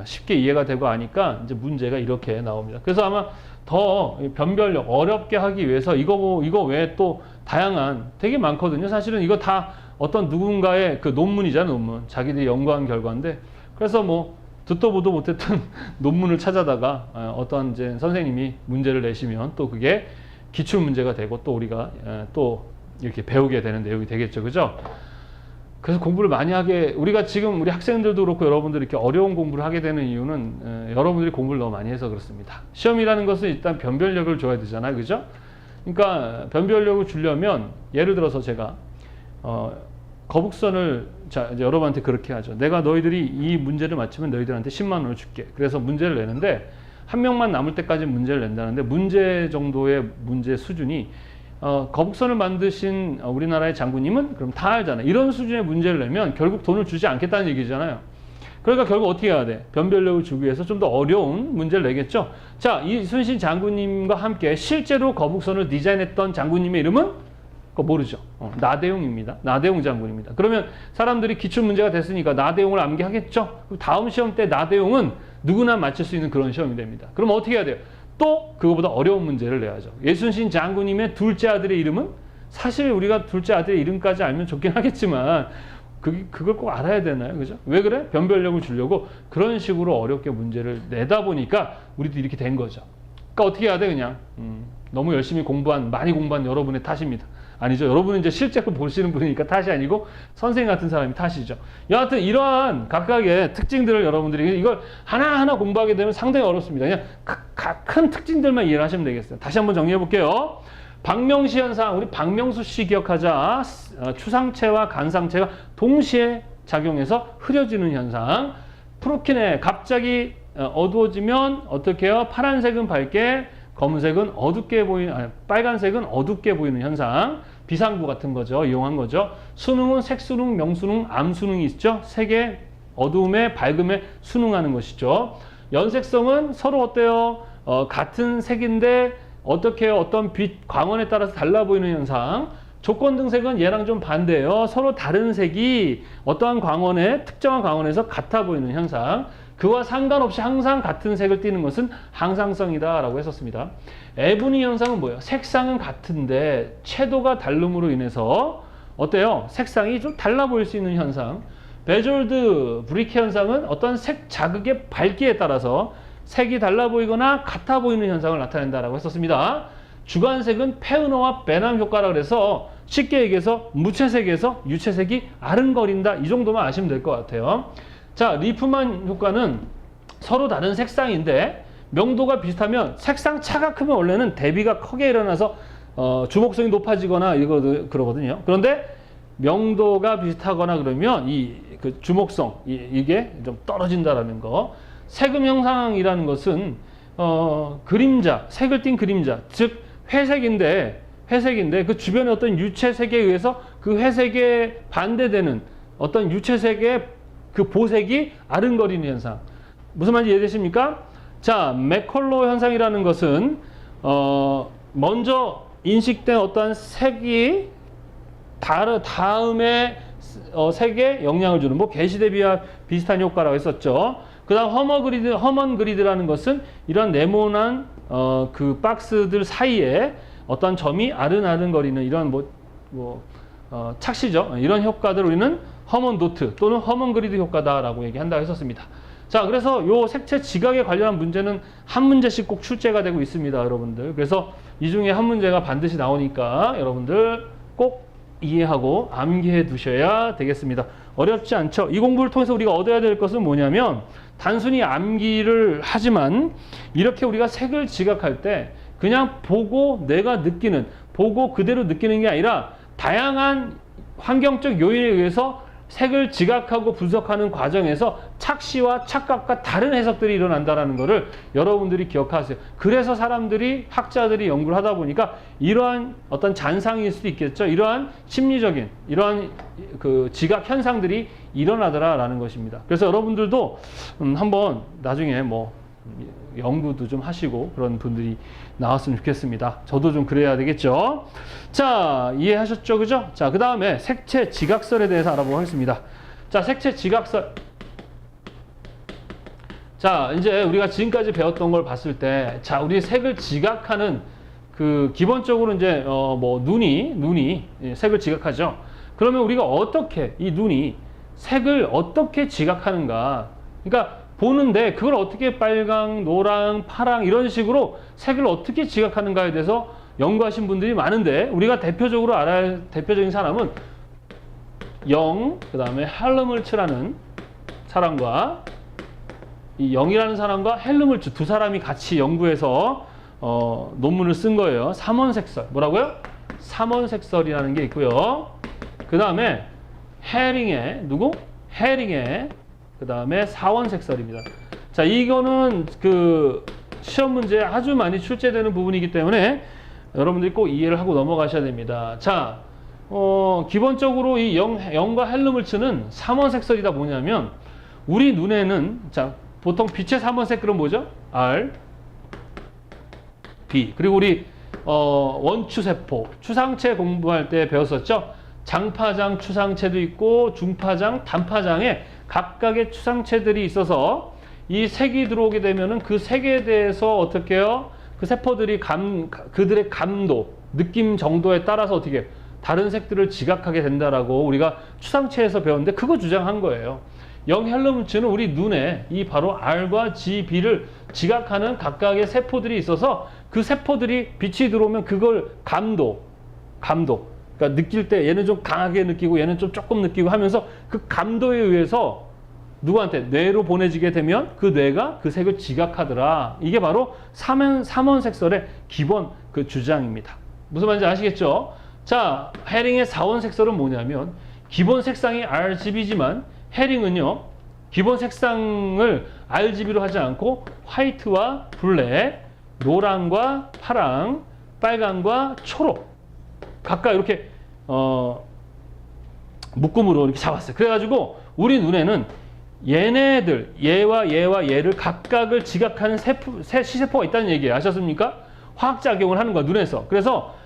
[SPEAKER 1] 쉽게 이해가 되고 하니까 이제 문제가 이렇게 나옵니다. 그래서 아마 더 변별력 어렵게 하기 위해서 이거 외에 또 다양한 되게 많거든요. 사실은 이거 다 어떤 누군가의 그 논문이잖아, 논문. 자기들이 연구한 결과인데, 그래서 뭐 듣도 보도 못했던 논문을 찾아다가 어떤 이제 선생님이 문제를 내시면 또 그게 기출 문제가 되고 또 우리가 또 이렇게 배우게 되는 내용이 되겠죠, 그죠? 그래서 공부를 많이 우리가 지금 우리 학생들도 그렇고 여러분들이 이렇게 어려운 공부를 하게 되는 이유는 여러분들이 공부를 너무 많이 해서 그렇습니다. 시험이라는 것은 일단 변별력을 줘야 되잖아요, 그죠? 그러니까 변별력을 주려면 예를 들어서 제가 거북선을 이제 여러분한테 그렇게 하죠. 내가 너희들이 이 문제를 맞추면 너희들한테 10만 원을 줄게. 그래서 문제를 내는데 한 명만 남을 때까지 문제를 낸다는데 문제 정도의 문제 수준이 거북선을 만드신 우리나라의 장군님은 그럼 다 알잖아요. 이런 수준의 문제를 내면 결국 돈을 주지 않겠다는 얘기잖아요. 그러니까 결국 어떻게 해야 돼? 변별력을 주기 위해서 좀 더 어려운 문제를 내겠죠. 자, 이순신 장군님과 함께 실제로 거북선을 디자인했던 장군님의 이름은 그거 모르죠. 나대웅입니다. 나대웅 장군입니다. 그러면 사람들이 기출문제가 됐으니까 나대웅을 암기하겠죠. 그럼 다음 시험 때 나대웅은 누구나 맞출 수 있는 그런 시험이 됩니다. 그럼 어떻게 해야 돼요? 또 그거보다 어려운 문제를 내야죠. 예순신 장군님의 둘째 아들의 이름은 사실 우리가 둘째 아들의 이름까지 알면 좋긴 하겠지만 그걸 꼭 알아야 되나요? 그죠? 왜 그래? 변별력을 주려고 그런 식으로 어렵게 문제를 내다 보니까 우리도 이렇게 된 거죠. 그러니까 어떻게 해야 돼? 그냥 너무 열심히 많이 공부한 여러분의 탓입니다. 아니죠. 여러분은 이제 실제로 보시는 분이니까 탓이 아니고 선생님 같은 사람이 탓이죠. 여하튼 이러한 각각의 특징들을 여러분들이 이걸 하나하나 공부하게 되면 상당히 어렵습니다. 그냥 큰 특징들만 이해를 하시면 되겠어요. 다시 한번 정리해 볼게요. 박명시 현상, 우리 박명수 씨 기억하자. 추상체와 간상체가 동시에 작용해서 흐려지는 현상. 프로키네, 갑자기 어두워지면 어떻게 해요? 파란색은 밝게, 검은색은 어둡게 빨간색은 어둡게 보이는 현상. 비상구 같은 거죠. 이용한 거죠. 수능은 색수능, 명수능, 암수능이 있죠. 색의 어두움에 밝음에 수능하는 것이죠. 연색성은 서로 어때요? 같은 색인데 어떻게 해요? 어떤 빛, 광원에 따라서 달라 보이는 현상. 조건등색은 얘랑 좀 반대예요. 서로 다른 색이 어떠한 광원에, 특정한 광원에서 같아 보이는 현상. 그와 상관없이 항상 같은 색을 띠는 것은 항상성이다 라고 했었습니다. 에브니 현상은 뭐예요? 색상은 같은데 채도가 다름으로 인해서 어때요? 색상이 좀 달라 보일 수 있는 현상. 베졸드 브리케 현상은 어떤 색 자극의 밝기에 따라서 색이 달라 보이거나 같아 보이는 현상을 나타낸다라고 했었습니다. 주관색은 페우너와 베남 효과라 그래서 쉽게 얘기해서 무채색에서 유채색이 아른거린다. 이 정도만 아시면 될 것 같아요. 자, 리프만 효과는 서로 다른 색상인데 명도가 비슷하면 색상 차가 크면 원래는 대비가 크게 일어나서 주목성이 높아지거나 그러거든요. 그런데 명도가 비슷하거나 그러면 그 주목성 이게 좀 떨어진다라는 거. 세금 형상이라는 것은 그림자, 색을 띤 그림자, 즉 회색인데 그 주변의 어떤 유채색에 의해서 그 회색에 반대되는 어떤 유채색의 그 보색이 아른거리는 현상. 무슨 말인지 이해되십니까? 자, 맥컬로 현상이라는 것은 먼저 인식된 어떠한 색이 다음에 색에 영향을 주는 뭐 게시 대비와 비슷한 효과라고 했었죠. 그 다음 허먼 그리드라는 것은 이런 네모난 그 박스들 사이에 어떤 점이 아른아른거리는 이런 착시죠. 이런 효과들 우리는 허먼 도트 또는 허먼 그리드 효과다라고 얘기한다고 했었습니다. 자, 그래서 요 색채 지각에 관련한 문제는 한 문제씩 꼭 출제가 되고 있습니다, 여러분들. 그래서 이 중에 한 문제가 반드시 나오니까 여러분들 꼭 이해하고 암기해 두셔야 되겠습니다. 어렵지 않죠? 이 공부를 통해서 우리가 얻어야 될 것은 뭐냐면 단순히 암기를 하지만 이렇게 우리가 색을 지각할 때 그냥 보고 내가 느끼는, 보고 그대로 느끼는 게 아니라 다양한 환경적 요인에 의해서 색을 지각하고 분석하는 과정에서 착시와 착각과 다른 해석들이 일어난다는 것을 여러분들이 기억하세요. 그래서 사람들이 학자들이 연구를 하다 보니까 이러한 어떤 잔상일 수도 있겠죠. 이러한 심리적인 이러한 그 지각 현상들이 일어나더라라는 것입니다. 그래서 여러분들도 한번 나중에 뭐 연구도 좀 하시고 그런 분들이 나왔으면 좋겠습니다. 저도 좀 그래야 되겠죠. 자, 이해하셨죠? 그죠? 자, 그 다음에 색채 지각설에 대해서 알아보도록 하겠습니다. 자, 색채 지각설. 자, 이제 우리가 지금까지 배웠던 걸 봤을 때, 자, 우리 색을 지각하는 그 기본적으로 이제 뭐 눈이 색을 지각하죠. 그러면 우리가 어떻게 이 눈이 색을 어떻게 지각하는가? 그러니까 보는데 그걸 어떻게 빨강, 노랑, 파랑 이런 식으로 색을 어떻게 지각하는가에 대해서 연구하신 분들이 많은데 우리가 대표적으로 알아야 할 대표적인 사람은 그 다음에 헬름홀츠라는 사람과 이 영이라는 사람과 헬름홀츠 두 사람이 같이 연구해서 논문을 쓴 거예요. 삼원색설. 뭐라고요? 삼원색설이라는 게 있고요. 그 다음에 헤링의 그 다음에 사원색설입니다. 자, 이거는 그 시험 문제에 아주 많이 출제되는 부분이기 때문에 여러분들이 꼭 이해를 하고 넘어가셔야 됩니다. 자, 기본적으로 이 영과 헬름홀츠는 삼원색설이다 뭐냐면 우리 눈에는 자, 보통 빛의 삼원색 그럼 뭐죠? R, B. 그리고 우리 원추세포, 추상체 공부할 때 배웠었죠? 장파장 추상체도 있고 중파장, 단파장에 각각의 추상체들이 있어서 이 색이 들어오게 되면은 그 색에 대해서 어떻게 해요? 그 세포들이 그들의 감도, 느낌 정도에 따라서 어떻게 해요? 다른 색들을 지각하게 된다라고 우리가 추상체에서 배웠는데 그거 주장한 거예요. 영 헬름홀츠는 우리 눈에 이 바로 R과 G, B를 지각하는 각각의 세포들이 있어서 그 세포들이 빛이 들어오면 그걸 감도. 그러니까 느낄 때 얘는 좀 강하게 느끼고 얘는 좀 조금 느끼고 하면서 그 감도에 의해서 누구한테 뇌로 보내지게 되면 그 뇌가 그 색을 지각하더라. 이게 바로 삼원색설의 기본 그 주장입니다. 무슨 말인지 아시겠죠? 자, 헤링의 사원색설은 뭐냐면 기본 색상이 RGB지만 헤링은요 기본 색상을 RGB로 하지 않고 화이트와 블랙, 노랑과 파랑, 빨강과 초록 각각 이렇게 묶음으로 이렇게 잡았어요. 그래가지고 우리 눈에는 얘네들 얘와 얘를 각각을 지각하는 시세포가 있다는 얘기예요. 아셨습니까? 화학작용을 하는 거야 눈에서. 그래서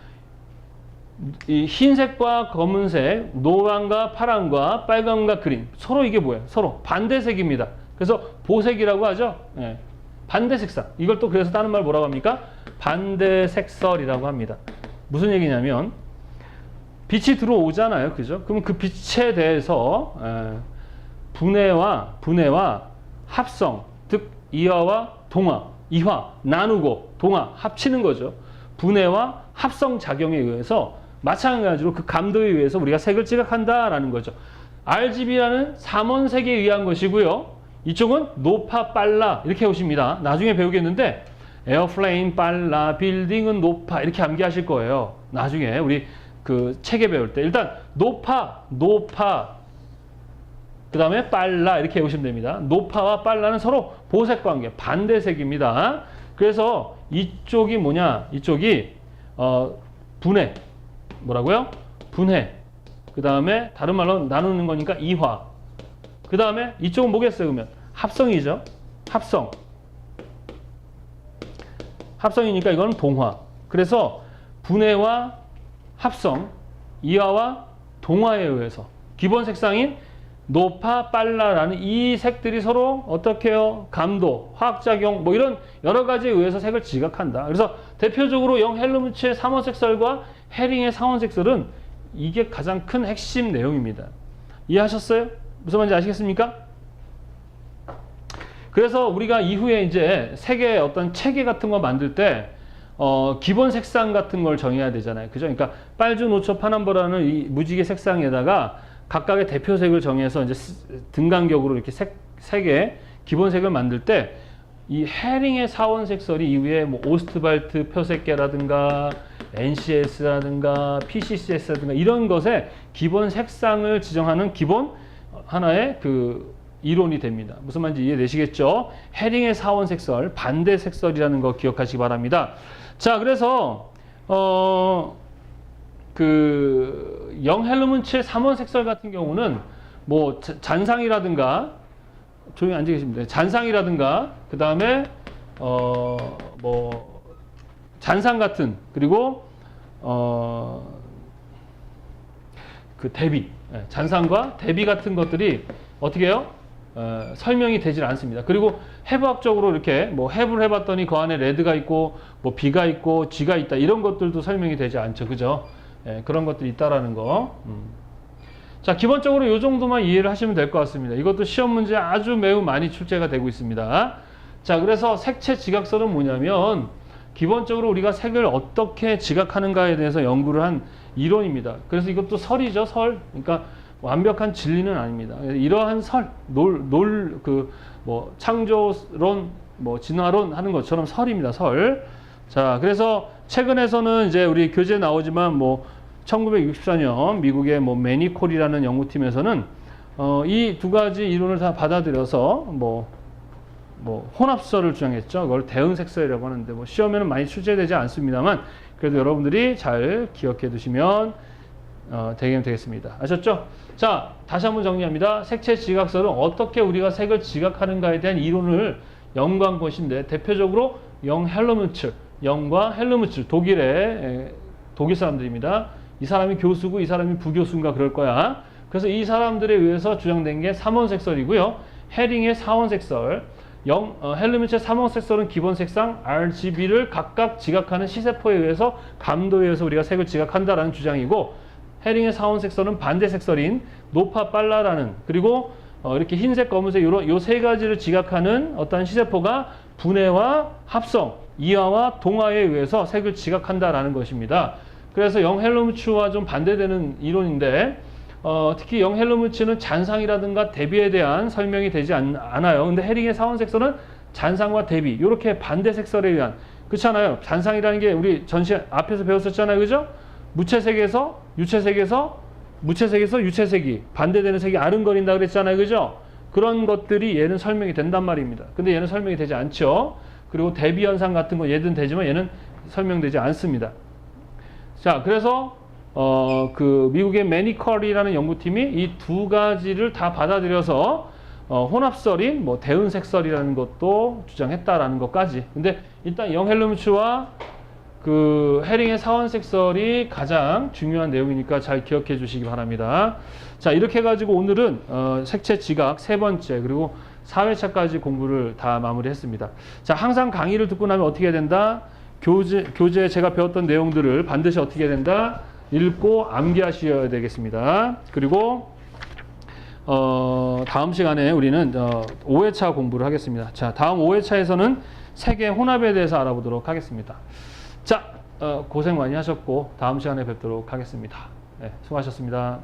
[SPEAKER 1] 이 흰색과 검은색, 노랑과 파랑과 빨강과 그린 서로 이게 뭐예요? 서로 반대색입니다. 그래서 보색이라고 하죠. 예. 반대색상. 이걸 또 그래서 다른 말 뭐라고 합니까? 반대색설이라고 합니다. 무슨 얘기냐면 빛이 들어오잖아요. 그죠? 그럼 그 빛에 대해서 분해와 합성, 즉 이화와 동화, 이화 나누고 동화 합치는 거죠. 분해와 합성 작용에 의해서 마찬가지로 그 감도에 의해서 우리가 색을 지각한다라는 거죠. RGB라는 삼원색에 의한 것이고요. 이쪽은 높아 빨라 이렇게 오십니다. 나중에 배우겠는데 에어플레인 빨라, 빌딩은 높아 이렇게 암기하실 거예요. 나중에 우리 그 책에 배울 때 일단 높아 그 다음에 빨라 이렇게 외우시면 됩니다. 높아와 빨라는 서로 보색 관계 반대색입니다. 그래서 이쪽이 뭐냐? 이쪽이 분해 뭐라고요? 분해 그 다음에 다른 말로 나누는 거니까 이화 그 다음에 이쪽은 뭐겠어요? 그러면 합성이죠. 합성이니까 이거는 동화. 그래서 분해와 합성, 이화와 동화에 의해서 기본 색상인 높아, 빨라라는 이 색들이 서로 어떻게 해요? 감도, 화학작용 뭐 이런 여러 가지에 의해서 색을 지각한다. 그래서 대표적으로 영 헬름홀츠의 삼원색설과 헤링의 사원색설은 이게 가장 큰 핵심 내용입니다. 이해하셨어요? 무슨 말인지 아시겠습니까? 그래서 우리가 이후에 이제 색의 어떤 체계 같은 거 만들 때 기본 색상 같은 걸 정해야 되잖아요. 그죠? 그러니까 빨주, 노초, 파남보라는 이 무지개 색상에다가 각각의 대표색을 정해서 이제 등간격으로 이렇게 색의 기본색을 만들 때 이 헤링의 사원색설이 이후에 뭐 오스트발트 표색계라든가 NCS라든가 PCCS라든가 이런 것에 기본 색상을 지정하는 기본 하나의 그 이론이 됩니다. 무슨 말인지 이해되시겠죠? 해링의 사원색설, 반대색설이라는 거 기억하시기 바랍니다. 자, 그래서 그 영헬름은츠의 3원색설 같은 경우는 뭐 잔상이라든가 조용히 앉아 계시면 돼요. 잔상이라든가 그 다음에 뭐 잔상 같은 그리고 그 대비 잔상과 대비 같은 것들이 어떻게 해요? 설명이 되질 않습니다. 그리고 해부학적으로 이렇게 뭐 해부를 해봤더니 그 안에 레드가 있고 뭐 B가 있고 G가 있다 이런 것들도 설명이 되지 않죠. 그죠? 그런 것들이 있다라는 거. 자, 기본적으로 이 정도만 이해를 하시면 될 것 같습니다. 이것도 시험 문제 아주 매우 많이 출제가 되고 있습니다. 자, 그래서 색채 지각설은 뭐냐면 기본적으로 우리가 색을 어떻게 지각하는가에 대해서 연구를 한 이론입니다. 그래서 이것도 설이죠, 설. 그러니까 완벽한 진리는 아닙니다. 이러한 설, 뭐 창조론, 뭐 진화론 하는 것처럼 설입니다, 설. 자, 그래서 최근에서는 이제 우리 교재에 나오지만 뭐 1964년 미국의 뭐 매니콜이라는 연구팀에서는 이 두 가지 이론을 다 받아들여서 뭐 혼합설을 주장했죠. 그걸 대응색설이라고 하는데 뭐 시험에는 많이 출제되지 않습니다만 그래도 여러분들이 잘 기억해 두시면 되겠습니다. 아셨죠? 자, 다시 한번 정리합니다. 색채 지각설은 어떻게 우리가 색을 지각하는가에 대한 이론을 연구한 것인데 대표적으로 헬름은츠, 영과 헬름은츠, 독일 사람들입니다. 이 사람이 교수고 이 사람이 부교수인가 그럴 거야. 그래서 이 사람들에 의해서 주장된 게 3원색설이고요. 해링의 4원색설. 헬름은츠의 3원색설은 기본 색상 RGB를 각각 지각하는 시세포에 의해서 감도에 의해서 우리가 색을 지각한다라는 주장이고 해링의 4원색설은 반대색설인 노파 빨라라는 그리고 이렇게 흰색, 검은색 요 세 가지를 지각하는 어떠한 시세포가 분해와 합성, 이화와 동화에 의해서 색을 지각한다라는 것입니다. 그래서 헬름은츠와 좀 반대되는 이론인데 특히 헬름은츠는 잔상이라든가 대비에 대한 설명이 되지 않아요. 근데 해링의 4원색설은 잔상과 대비 이렇게 반대색설에 의한 그렇잖아요. 잔상이라는 게 우리 전시 앞에서 배웠었잖아요. 그죠? 무채색에서 유채색에서 무채색에서 유채색이 반대되는 색이 아른거린다 그랬잖아요. 그죠? 그런 것들이 얘는 설명이 된단 말입니다. 근데 얘는 설명이 되지 않죠. 그리고 대비 현상 같은 거 얘는 되지만 얘는 설명되지 않습니다. 자, 그래서 그 미국의 매니컬이라는 연구팀이 이 두 가지를 다 받아들여서 혼합설인 뭐 대운색설이라는 것도 주장했다라는 것까지. 근데 일단 헬름은츠와 그 해링의 4원색설이 가장 중요한 내용이니까 잘 기억해 주시기 바랍니다. 자, 이렇게 해가지고 오늘은 색채 지각 세 번째 그리고 4회차까지 공부를 다 마무리했습니다. 자, 항상 강의를 듣고 나면 어떻게 해야 된다? 교재에 제가 배웠던 내용들을 반드시 어떻게 해야 된다? 읽고 암기하셔야 되겠습니다. 그리고 다음 시간에 우리는 5회차 공부를 하겠습니다. 자, 다음 5회차에서는 색의 혼합에 대해서 알아보도록 하겠습니다. 자, 고생 많이 하셨고 다음 시간에 뵙도록 하겠습니다. 네, 수고하셨습니다.